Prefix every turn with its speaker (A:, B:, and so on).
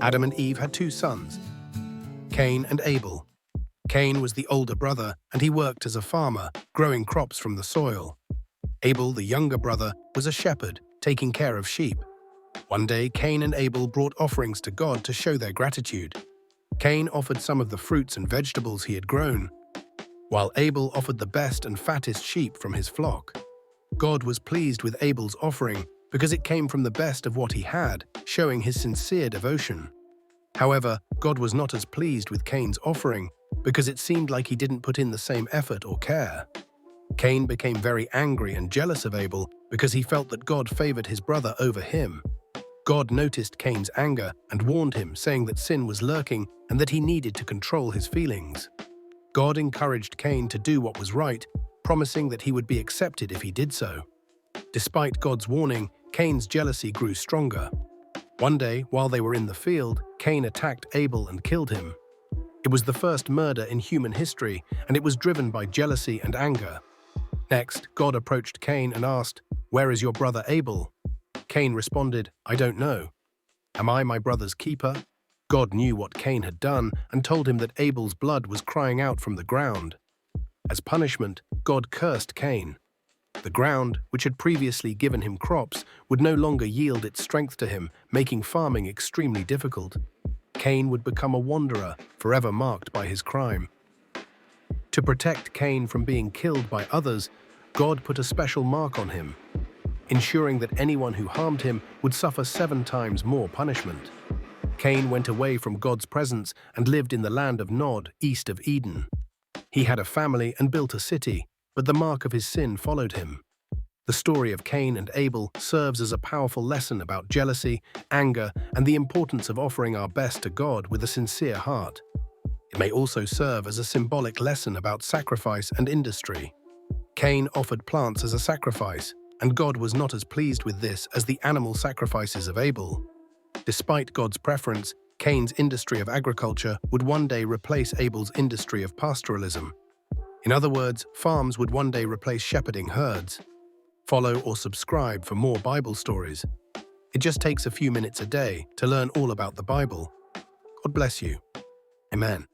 A: Adam and Eve had two sons, Cain and Abel. Cain was the older brother, and he worked as a farmer, growing crops from the soil. Abel, the younger brother, was a shepherd, taking care of sheep. One day, Cain and Abel brought offerings to God to show their gratitude. Cain offered some of the fruits and vegetables he had grown, while Abel offered the best and fattest sheep from his flock. God was pleased with Abel's offering because it came from the best of what he had, showing his sincere devotion. However, God was not as pleased with Cain's offering because it seemed like he didn't put in the same effort or care. Cain became very angry and jealous of Abel because he felt that God favored his brother over him. God noticed Cain's anger and warned him, saying that sin was lurking and that he needed to control his feelings. God encouraged Cain to do what was right, promising that he would be accepted if he did so. Despite God's warning, Cain's jealousy grew stronger. One day, while they were in the field, Cain attacked Abel and killed him. It was the first murder in human history, and it was driven by jealousy and anger. Next, God approached Cain and asked, "Where is your brother Abel?" Cain responded, "I don't know. Am I my brother's keeper?" God knew what Cain had done and told him that Abel's blood was crying out from the ground. As punishment, God cursed Cain. The ground, which had previously given him crops, would no longer yield its strength to him, making farming extremely difficult. Cain would become a wanderer, forever marked by his crime. To protect Cain from being killed by others, God put a special mark on him, ensuring that anyone who harmed him would suffer 7 times more punishment. Cain went away from God's presence and lived in the land of Nod, east of Eden. He had a family and built a city, but the mark of his sin followed him. The story of Cain and Abel serves as a powerful lesson about jealousy, anger, and the importance of offering our best to God with a sincere heart. It may also serve as a symbolic lesson about sacrifice and industry. Cain offered plants as a sacrifice, and God was not as pleased with this as the animal sacrifices of Abel. Despite God's preference, Cain's industry of agriculture would one day replace Abel's industry of pastoralism. In other words, farms would one day replace shepherding herds. Follow or subscribe for more Bible stories. It just takes a few minutes a day to learn all about the Bible. God bless you. Amen.